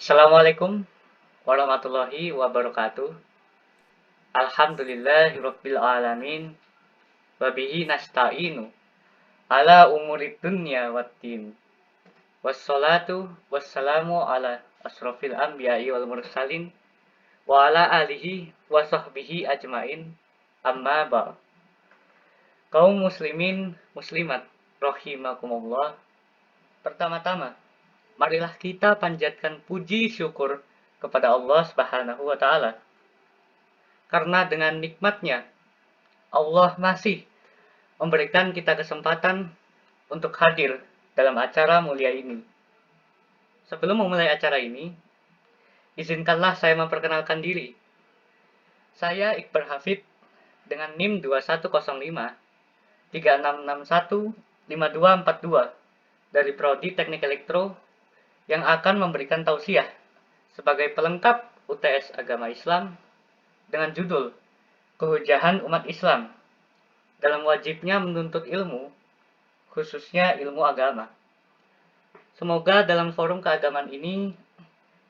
Assalamualaikum warahmatullahi wabarakatuh. Alhamdulillahirabbil alamin wa bihi nasta'inu ala umurid dunya waddin. Wassalatu wassalamu ala asrofil anbiya'i wal mursalin wa ala alihi wa sahbihi ajmain. Amma ba'd. Kaum muslimin muslimat rahimakumullah. Pertama-tama, marilah kita panjatkan puji syukur kepada Allah Subhanahu wa taala. Karena dengan nikmatnya Allah masih memberikan kita kesempatan untuk hadir dalam acara mulia ini. Sebelum memulai acara ini, izinkanlah saya memperkenalkan diri. Saya Iqbar Hafid dengan NIM 2105 3661 5242 dari Prodi Teknik Elektro yang akan memberikan tausiah sebagai pelengkap UTS Agama Islam dengan judul Kehujahan Umat Islam dalam wajibnya menuntut ilmu, khususnya ilmu agama. Semoga dalam forum keagamaan ini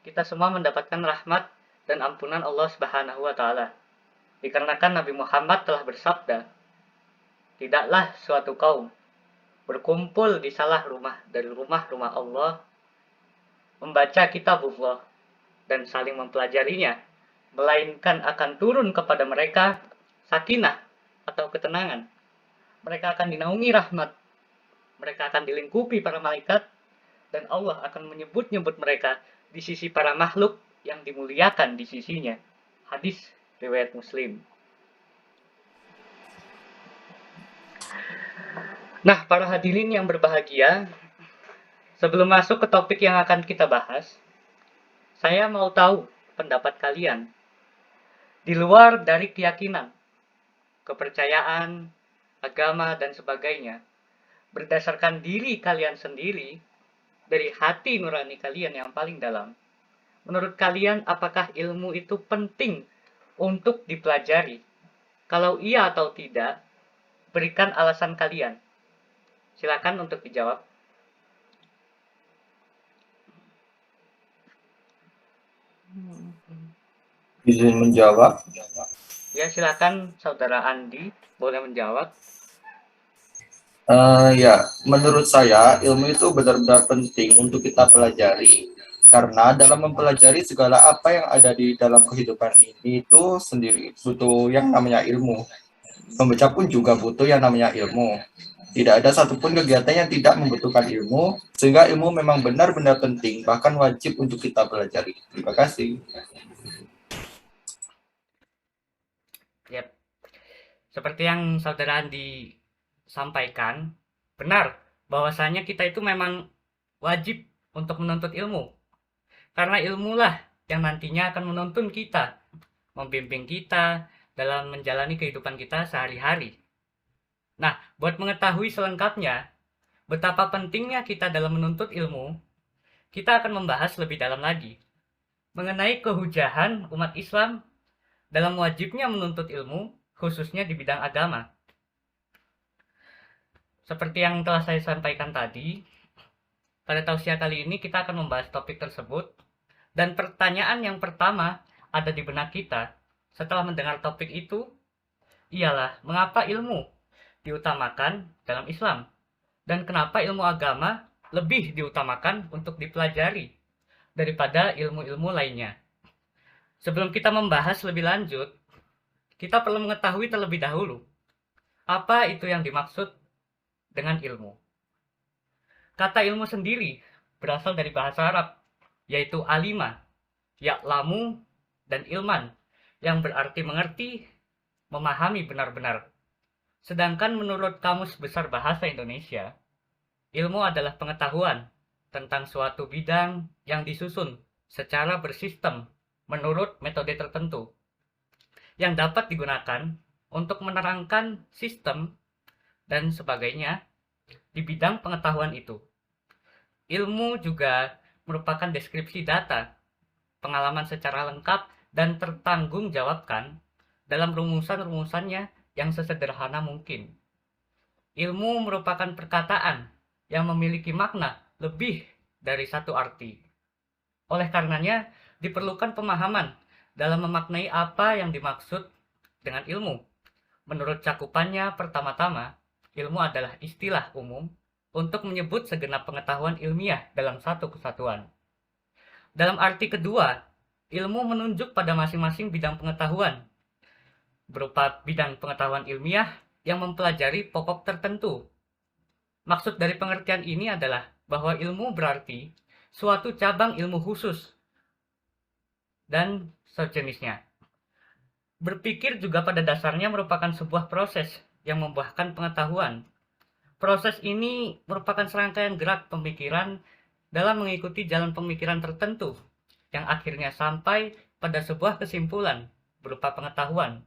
kita semua mendapatkan rahmat dan ampunan Allah Subhanahu wa taala. Dikarenakan Nabi Muhammad telah bersabda, "Tidaklah suatu kaum berkumpul di salah rumah dari rumah-rumah Allah, membaca kitabullah dan saling mempelajarinya, melainkan akan turun kepada mereka sakinah atau ketenangan. Mereka akan dinaungi rahmat, mereka akan dilingkupi para malaikat, dan Allah akan menyebut-nyebut mereka di sisi para makhluk yang dimuliakan di sisinya." Hadis riwayat Muslim. Nah, para hadirin yang berbahagia, sebelum masuk ke topik yang akan kita bahas, saya mau tahu pendapat kalian. Di luar dari keyakinan, kepercayaan, agama, dan sebagainya, berdasarkan diri kalian sendiri, dari hati nurani kalian yang paling dalam, menurut kalian apakah ilmu itu penting untuk dipelajari? Kalau iya atau tidak, berikan alasan kalian. Silakan untuk dijawab. Izin menjawab. Ya, silakan saudara Andi boleh menjawab. Ya, menurut saya ilmu itu benar-benar penting untuk kita pelajari. Karena dalam mempelajari segala apa yang ada di dalam kehidupan ini itu sendiri butuh yang namanya ilmu. Membaca pun juga butuh yang namanya ilmu. Tidak ada satupun kegiatan yang tidak membutuhkan ilmu, sehingga ilmu memang benar-benar penting, bahkan wajib untuk kita pelajari. Terima kasih. Yep. Seperti yang saudara Andi sampaikan, benar bahwasanya kita itu memang wajib untuk menuntut ilmu. Karena ilmulah yang nantinya akan menuntun kita, membimbing kita dalam menjalani kehidupan kita sehari-hari. Nah, buat mengetahui selengkapnya, betapa pentingnya kita dalam menuntut ilmu, kita akan membahas lebih dalam lagi mengenai kehujahan umat Islam dalam wajibnya menuntut ilmu, khususnya di bidang agama. Seperti yang telah saya sampaikan tadi, pada tausiah kali ini kita akan membahas topik tersebut, dan pertanyaan yang pertama ada di benak kita setelah mendengar topik itu ialah mengapa ilmu diutamakan dalam Islam dan kenapa ilmu agama lebih diutamakan untuk dipelajari daripada ilmu-ilmu lainnya. Sebelum kita membahas lebih lanjut, kita perlu mengetahui terlebih dahulu apa itu yang dimaksud dengan ilmu. Kata ilmu sendiri berasal dari bahasa Arab, yaitu alima, ya'lamu, dan ilman, yang berarti mengerti, memahami benar-benar. Sedangkan menurut Kamus Besar Bahasa Indonesia, ilmu adalah pengetahuan tentang suatu bidang yang disusun secara bersistem menurut metode tertentu yang dapat digunakan untuk menerangkan sistem dan sebagainya di bidang pengetahuan itu. Ilmu juga merupakan deskripsi data, pengalaman secara lengkap dan tertanggungjawabkan dalam rumusan-rumusannya yang sesederhana mungkin. Ilmu merupakan perkataan yang memiliki makna lebih dari satu arti. Oleh karenanya, diperlukan pemahaman dalam memaknai apa yang dimaksud dengan ilmu. Menurut cakupannya, pertama-tama, ilmu adalah istilah umum untuk menyebut segenap pengetahuan ilmiah dalam satu kesatuan. Dalam arti kedua, ilmu menunjuk pada masing-masing bidang pengetahuan, berupa bidang pengetahuan ilmiah yang mempelajari pokok tertentu. Maksud dari pengertian ini adalah bahwa ilmu berarti suatu cabang ilmu khusus dan sejenisnya. Berpikir juga pada dasarnya merupakan sebuah proses yang membuahkan pengetahuan. Proses ini merupakan serangkaian gerak pemikiran dalam mengikuti jalan pemikiran tertentu yang akhirnya sampai pada sebuah kesimpulan berupa pengetahuan.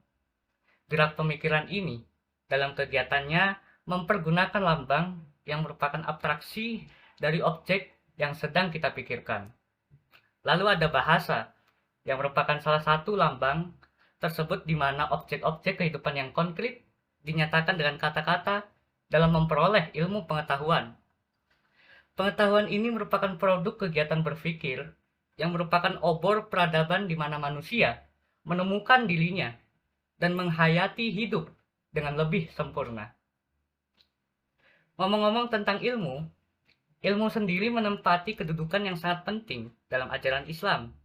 Gerak pemikiran ini dalam kegiatannya mempergunakan lambang yang merupakan abstraksi dari objek yang sedang kita pikirkan. Lalu ada bahasa yang merupakan salah satu lambang tersebut di mana objek-objek kehidupan yang konkret dinyatakan dengan kata-kata dalam memperoleh ilmu pengetahuan. Pengetahuan ini merupakan produk kegiatan berpikir yang merupakan obor peradaban di mana manusia menemukan dirinya dan menghayati hidup dengan lebih sempurna. Ngomong-ngomong tentang ilmu, ilmu sendiri menempati kedudukan yang sangat penting dalam ajaran Islam.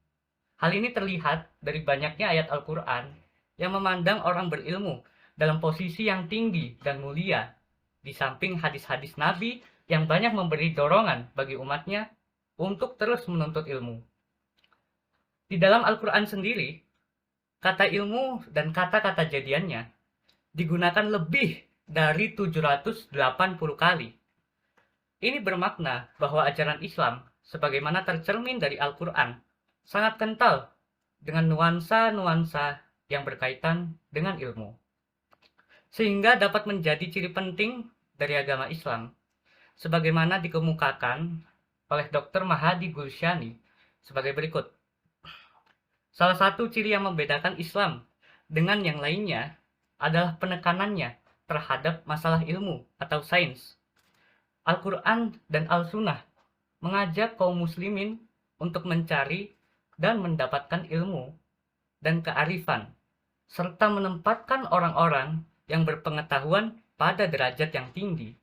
Hal ini terlihat dari banyaknya ayat Al-Quran yang memandang orang berilmu dalam posisi yang tinggi dan mulia, di samping hadis-hadis Nabi yang banyak memberi dorongan bagi umatnya untuk terus menuntut ilmu. Di dalam Al-Quran sendiri, kata ilmu dan kata-kata jadiannya digunakan lebih dari 780 kali. Ini bermakna bahwa ajaran Islam, sebagaimana tercermin dari Al-Quran, sangat kental dengan nuansa-nuansa yang berkaitan dengan ilmu. Sehingga dapat menjadi ciri penting dari agama Islam, sebagaimana dikemukakan oleh Dr. Mahadi Gulsyani sebagai berikut. Salah satu ciri yang membedakan Islam dengan yang lainnya adalah penekanannya terhadap masalah ilmu atau sains. Al-Quran dan Al-Sunnah mengajak kaum muslimin untuk mencari dan mendapatkan ilmu dan kearifan, serta menempatkan orang-orang yang berpengetahuan pada derajat yang tinggi.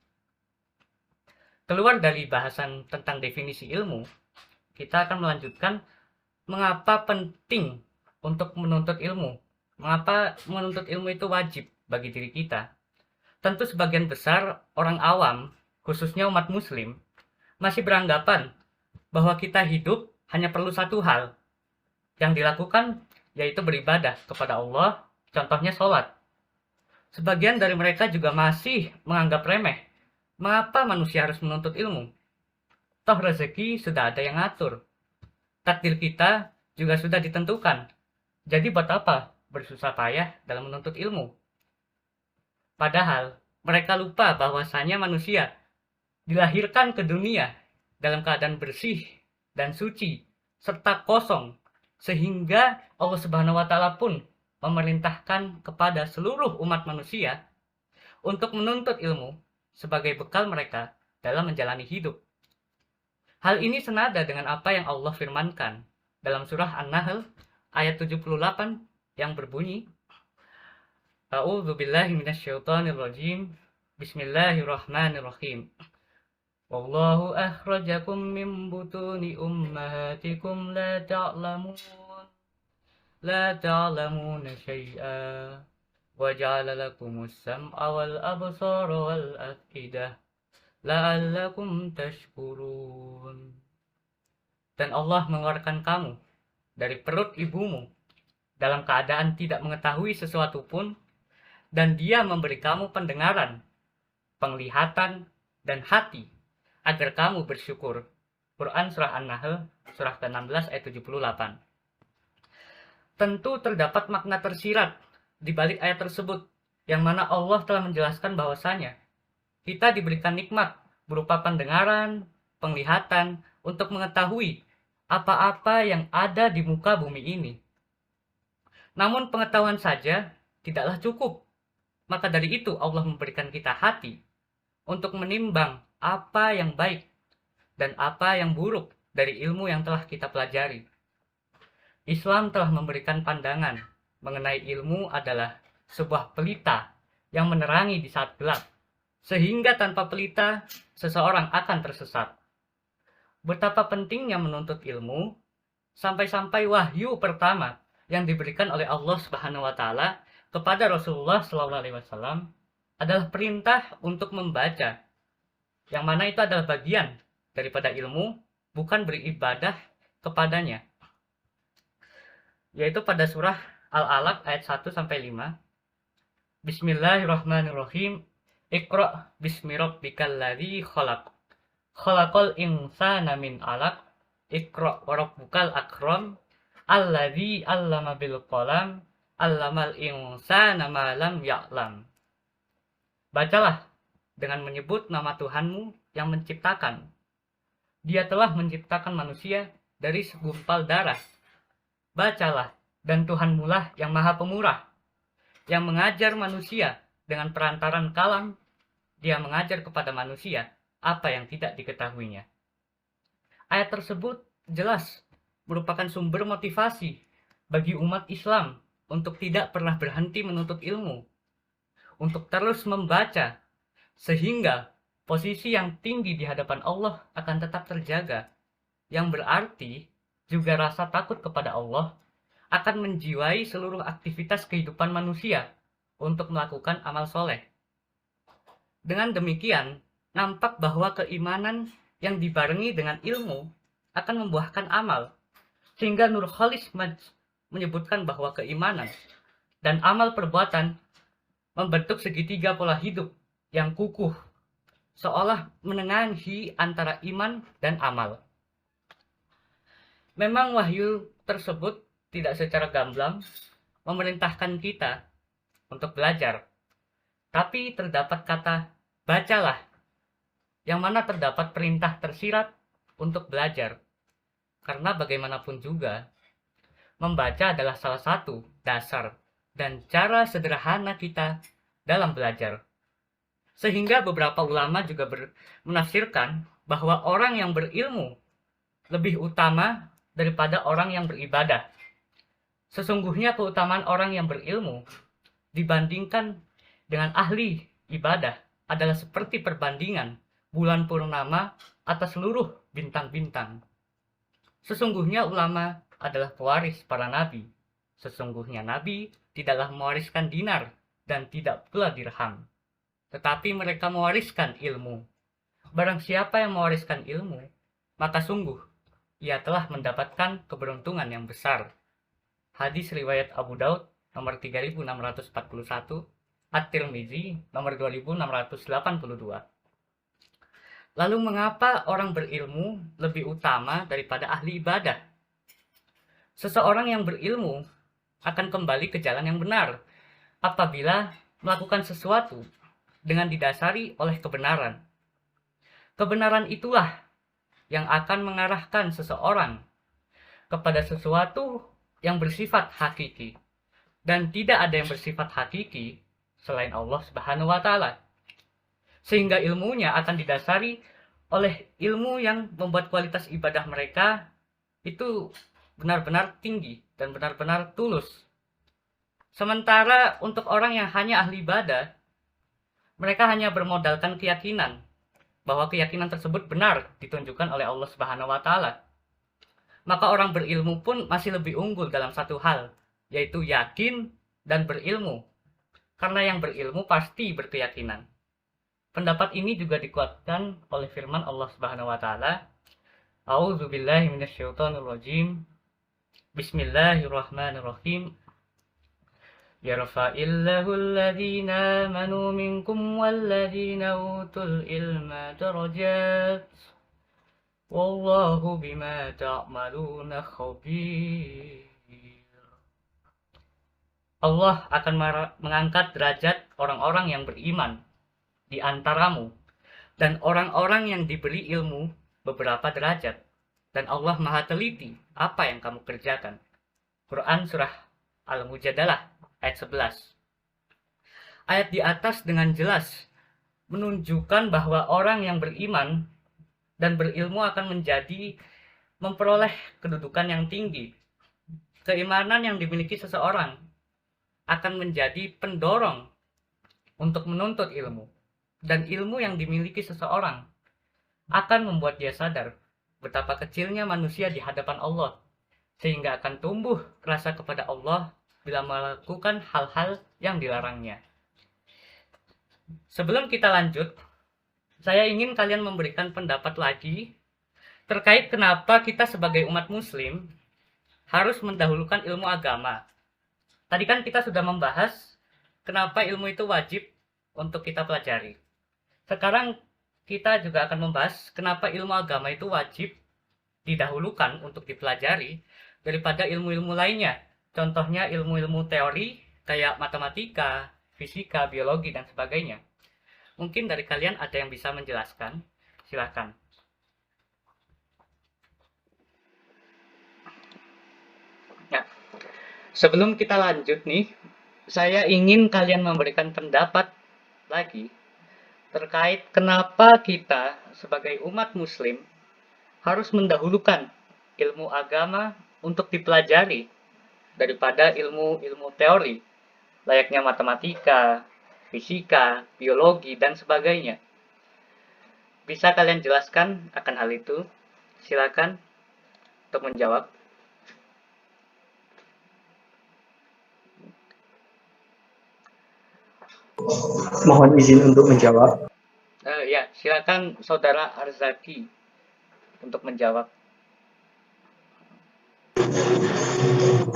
Keluar dari bahasan tentang definisi ilmu, kita akan melanjutkan mengapa penting untuk menuntut ilmu. Mengapa menuntut ilmu itu wajib bagi diri kita. Tentu sebagian besar orang awam, khususnya umat muslim, masih beranggapan bahwa kita hidup hanya perlu satu hal yang dilakukan, yaitu beribadah kepada Allah, contohnya sholat. Sebagian dari mereka juga masih menganggap remeh, mengapa manusia harus menuntut ilmu? Toh rezeki sudah ada yang ngatur. Takdir kita juga sudah ditentukan. Jadi buat apa bersusah payah dalam menuntut ilmu? Padahal mereka lupa bahwasanya manusia dilahirkan ke dunia dalam keadaan bersih dan suci serta kosong, sehingga Allah Subhanahu wa taala pun memerintahkan kepada seluruh umat manusia untuk menuntut ilmu sebagai bekal mereka dalam menjalani hidup. Hal ini senada dengan apa yang Allah firmankan dalam surah An-Nahl ayat 78 yang berbunyi, A'udzu billahi minasyaitonir rajim. Bismillahirrahmanirrahim. Wallahu akhrajakum min butuni ummahatikum la ta'lamuna syai'a wa ja'ala lakumus sam'a wal absara wal afidah la'allakum tashkurun. Dan Allah mengeluarkan kamu dari perut ibumu dalam keadaan tidak mengetahui sesuatu pun, dan Dia memberi kamu pendengaran, penglihatan, dan hati agar kamu bersyukur. Quran Surah An-Nahl, Surah ke-16 ayat 78. Tentu terdapat makna tersirat di balik ayat tersebut, yang mana Allah telah menjelaskan bahwasanya kita diberikan nikmat berupa pendengaran, penglihatan, untuk mengetahui apa-apa yang ada di muka bumi ini. Namun pengetahuan saja tidaklah cukup. Maka dari itu Allah memberikan kita hati untuk menimbang apa yang baik dan apa yang buruk dari ilmu yang telah kita pelajari. Islam telah memberikan pandangan mengenai ilmu adalah sebuah pelita yang menerangi di saat gelap, sehingga tanpa pelita seseorang akan tersesat. Betapa pentingnya menuntut ilmu, sampai-sampai wahyu pertama yang diberikan oleh Allah Subhanahu wa taala kepada Rasulullah SAW adalah perintah untuk membaca, yang mana itu adalah bagian daripada ilmu, bukan beribadah kepadanya. Yaitu pada surah Al-Alaq ayat 1-5. Bismillahirrahmanirrahim. Iqra bismi rabbikal ladzi khalaq. Khalaqal insana min 'alaq. Iqra wa rabbukal akram. Alladzi 'allama bil qalam. 'Allamal insana ma lam ya'lam. Bacalah dengan menyebut nama Tuhanmu yang menciptakan. Dia telah menciptakan manusia dari segumpal darah. Bacalah, dan Tuhanmu lah yang maha pemurah, yang mengajar manusia dengan perantaran kalam. Dia mengajar kepada manusia apa yang tidak diketahuinya. Ayat tersebut jelas merupakan sumber motivasi bagi umat Islam untuk tidak pernah berhenti menuntut ilmu, untuk terus membaca, sehingga posisi yang tinggi di hadapan Allah akan tetap terjaga, yang berarti juga rasa takut kepada Allah akan menjiwai seluruh aktivitas kehidupan manusia untuk melakukan amal soleh. Dengan demikian, nampak bahwa keimanan yang dibarengi dengan ilmu akan membuahkan amal, sehingga Nurcholish menyebutkan bahwa keimanan dan amal perbuatan membentuk segitiga pola hidup yang kukuh, seolah menengahi antara iman dan amal. Memang wahyu tersebut tidak secara gamblang memerintahkan kita untuk belajar, tapi terdapat kata bacalah, yang mana terdapat perintah tersirat untuk belajar. Karena bagaimanapun juga, membaca adalah salah satu dasar dan cara sederhana kita dalam belajar. Sehingga beberapa ulama juga menafsirkan bahwa orang yang berilmu lebih utama daripada orang yang beribadah. Sesungguhnya keutamaan orang yang berilmu dibandingkan dengan ahli ibadah adalah seperti perbandingan bulan purnama atas seluruh bintang-bintang. Sesungguhnya ulama adalah pewaris para nabi. Sesungguhnya nabi tidaklah mewariskan dinar dan tidak pula dirham, tetapi mereka mewariskan ilmu. Barang siapa yang mewariskan ilmu, maka sungguh ia telah mendapatkan keberuntungan yang besar. Hadis riwayat Abu Daud nomor 3641, At-Tirmizi nomor 2682. Lalu mengapa orang berilmu lebih utama daripada ahli ibadah? Seseorang yang berilmu akan kembali ke jalan yang benar apabila melakukan sesuatu dengan didasari oleh kebenaran. Kebenaran itulah yang akan mengarahkan seseorang kepada sesuatu yang bersifat hakiki. Dan tidak ada yang bersifat hakiki selain Allah Subhanahu wa taala. Sehingga ilmunya akan didasari oleh ilmu yang membuat kualitas ibadah mereka itu benar-benar tinggi dan benar-benar tulus. Sementara untuk orang yang hanya ahli ibadah, mereka hanya bermodalkan keyakinan bahwa keyakinan tersebut benar ditunjukkan oleh Allah Subhanahu wa taala. Maka orang berilmu pun masih lebih unggul dalam satu hal, yaitu yakin dan berilmu. Karena yang berilmu pasti berkeyakinan. Pendapat ini juga dikuatkan oleh firman Allah Subhanahu wa taala, A'udzubillahi minasyaitonirrajim. Bismillahirrahmanirrahim. Yarfa'illahu alladhina amanu minkum walladhina utul ilma darajat. Wallahu bima ta'maluna khabir. Allah akan mengangkat derajat orang-orang yang beriman di antaramu dan orang-orang yang diberi ilmu beberapa derajat. Dan Allah maha teliti apa yang kamu kerjakan. Quran surah Al-Mujadalah ayat 11. Ayat di atas dengan jelas menunjukkan bahwa orang yang beriman dan berilmu akan menjadi memperoleh kedudukan yang tinggi. Keimanan yang dimiliki seseorang akan menjadi pendorong untuk menuntut ilmu. Dan ilmu yang dimiliki seseorang akan membuat dia sadar betapa kecilnya manusia di hadapan Allah, sehingga akan tumbuh rasa kepada Allah bila melakukan hal-hal yang dilarangnya. Sebelum kita lanjut, saya ingin kalian memberikan pendapat lagi terkait kenapa kita sebagai umat muslim harus mendahulukan ilmu agama. Tadi kan kita sudah membahas kenapa ilmu itu wajib untuk kita pelajari. Sekarang kita juga akan membahas kenapa ilmu agama itu wajib didahulukan untuk dipelajari daripada ilmu-ilmu lainnya. Contohnya ilmu-ilmu teori kayak matematika, fisika, biologi, dan sebagainya. Mungkin dari kalian ada yang bisa menjelaskan? Silakan. Ya, sebelum kita lanjut nih, saya ingin kalian memberikan pendapat lagi terkait kenapa kita sebagai umat muslim harus mendahulukan ilmu agama untuk dipelajari daripada ilmu-ilmu teori layaknya matematika, fisika, biologi, dan sebagainya. Bisa kalian jelaskan akan hal itu? Silakan untuk menjawab. Mohon izin untuk menjawab. Ya, silakan Saudara Arzaki untuk menjawab.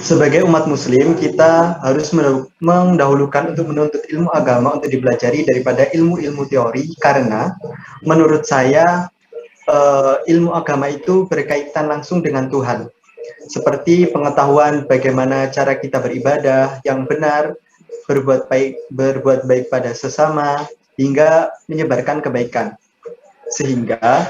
Sebagai umat muslim, kita harus mendahulukan untuk menuntut ilmu agama untuk dipelajari daripada ilmu-ilmu teori, karena menurut saya ilmu agama itu berkaitan langsung dengan Tuhan. Seperti pengetahuan bagaimana cara kita beribadah yang benar, berbuat baik pada sesama, hingga menyebarkan kebaikan. Sehingga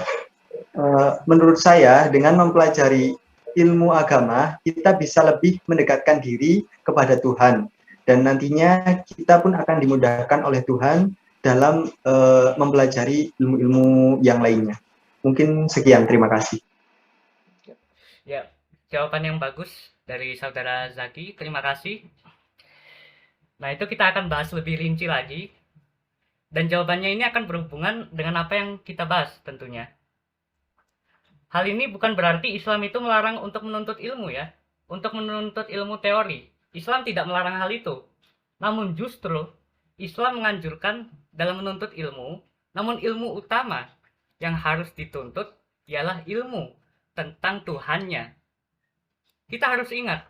menurut saya dengan mempelajari ilmu agama, kita bisa lebih mendekatkan diri kepada Tuhan, dan nantinya kita pun akan dimudahkan oleh Tuhan dalam mempelajari ilmu-ilmu yang lainnya. Mungkin sekian, terima kasih. Ya, jawaban yang bagus dari Saudara Zaki, terima kasih. Nah, itu kita akan bahas lebih rinci lagi, dan jawabannya ini akan berhubungan dengan apa yang kita bahas tentunya. Hal ini bukan berarti Islam itu melarang untuk menuntut ilmu ya. Untuk menuntut ilmu teori. Islam tidak melarang hal itu. Namun justru Islam menganjurkan dalam menuntut ilmu, namun ilmu utama yang harus dituntut ialah ilmu tentang Tuhannya. Kita harus ingat,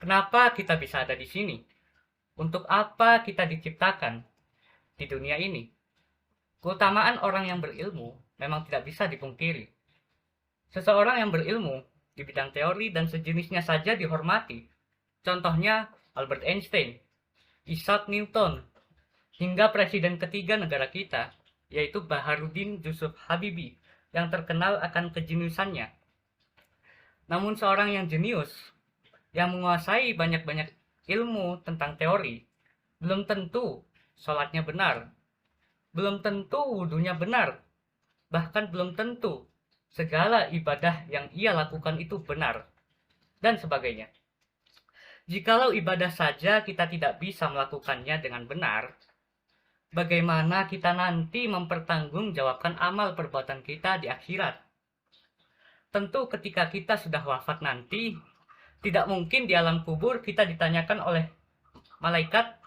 kenapa kita bisa ada di sini? Untuk apa kita diciptakan di dunia ini? Keutamaan orang yang berilmu memang tidak bisa dipungkiri. Seseorang yang berilmu di bidang teori dan sejenisnya saja dihormati. Contohnya Albert Einstein, Isaac Newton, hingga presiden ketiga negara kita, yaitu Baharudin Yusuf Habibie, yang terkenal akan kejeniusannya. Namun seorang yang jenius, yang menguasai banyak-banyak ilmu tentang teori, belum tentu sholatnya benar, belum tentu wudunya benar, bahkan belum tentu segala ibadah yang ia lakukan itu benar, dan sebagainya. Jikalau ibadah saja kita tidak bisa melakukannya dengan benar, bagaimana kita nanti mempertanggungjawabkan amal perbuatan kita di akhirat? Tentu ketika kita sudah wafat nanti, tidak mungkin di alam kubur kita ditanyakan oleh malaikat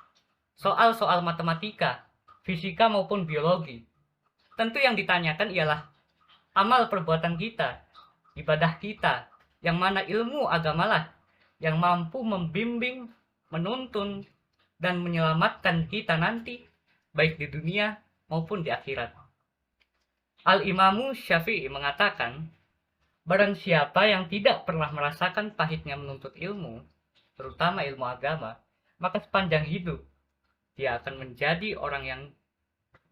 soal-soal matematika, fisika maupun biologi. Tentu yang ditanyakan ialah amal perbuatan kita, ibadah kita, yang mana ilmu agamalah yang mampu membimbing, menuntun, dan menyelamatkan kita nanti, baik di dunia maupun di akhirat. Al-Imamu Syafi'i mengatakan, barang siapa yang tidak pernah merasakan pahitnya menuntut ilmu, terutama ilmu agama, maka sepanjang hidup dia akan menjadi orang yang,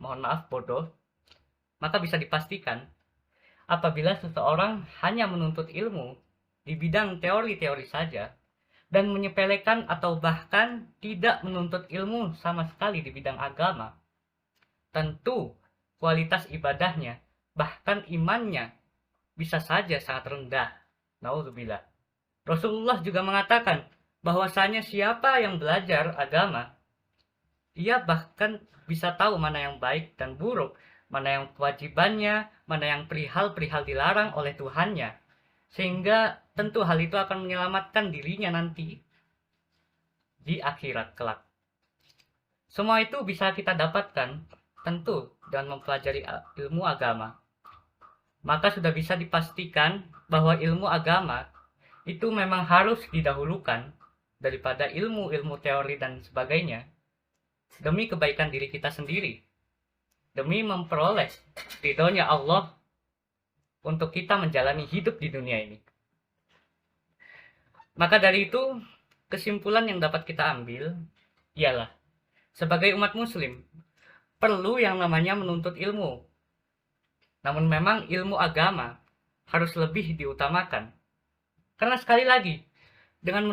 mohon maaf, bodoh. Maka bisa dipastikan, apabila seseorang hanya menuntut ilmu di bidang teori-teori saja, dan menyepelekan atau bahkan tidak menuntut ilmu sama sekali di bidang agama, tentu kualitas ibadahnya, bahkan imannya, bisa saja sangat rendah. Naudzubillah. Rasulullah juga mengatakan bahwasanya siapa yang belajar agama, ia bahkan bisa tahu mana yang baik dan buruk, mana yang kewajibannya, mana yang perihal-perihal dilarang oleh Tuhannya. Sehingga tentu hal itu akan menyelamatkan dirinya nanti di akhirat kelak. Semua itu bisa kita dapatkan tentu dengan mempelajari ilmu agama. Maka sudah bisa dipastikan bahwa ilmu agama itu memang harus didahulukan daripada ilmu-ilmu teori dan sebagainya demi kebaikan diri kita sendiri, demi memperoleh ridhonya Allah untuk kita menjalani hidup di dunia ini. Maka dari itu, kesimpulan yang dapat kita ambil ialah sebagai umat muslim perlu yang namanya menuntut ilmu. Namun memang ilmu agama harus lebih diutamakan. Karena sekali lagi, dengan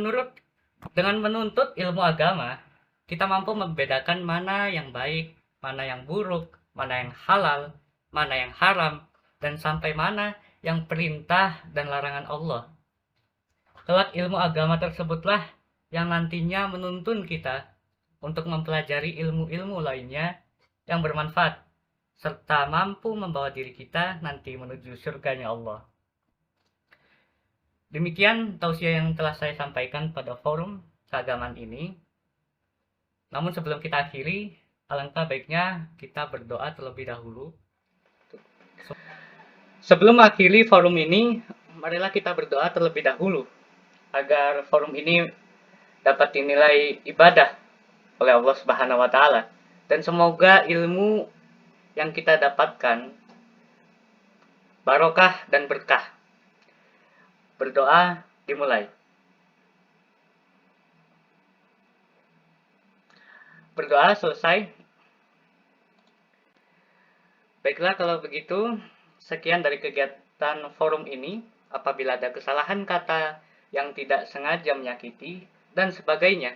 menuntut ilmu agama, kita mampu membedakan mana yang baik, mana yang buruk, mana yang halal, mana yang haram, dan sampai mana yang perintah dan larangan Allah. Kelak ilmu agama tersebutlah yang nantinya menuntun kita untuk mempelajari ilmu-ilmu lainnya yang bermanfaat, serta mampu membawa diri kita nanti menuju surganya Allah. Demikian tausiah yang telah saya sampaikan pada forum keagamaan ini. Namun sebelum kita akhiri, alangkah baiknya kita berdoa terlebih dahulu. Sebelum akhiri forum ini, marilah kita berdoa terlebih dahulu agar forum ini dapat dinilai ibadah oleh Allah Subhanahu wa taala dan semoga ilmu yang kita dapatkan barokah dan berkah. Berdoa dimulai. Berdoa selesai. Baiklah kalau begitu, sekian dari kegiatan forum ini. Apabila ada kesalahan kata yang tidak sengaja menyakiti dan sebagainya,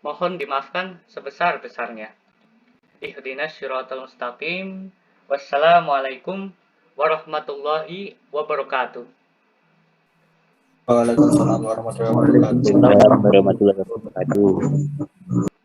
mohon dimaafkan sebesar-besarnya. Ihdinas syiratal mustaqim. Wassalamualaikum warahmatullahi wabarakatuh. Waalaikumsalam warahmatullahi wabarakatuh. Waalaikumsalam warahmatullahi wabarakatuh.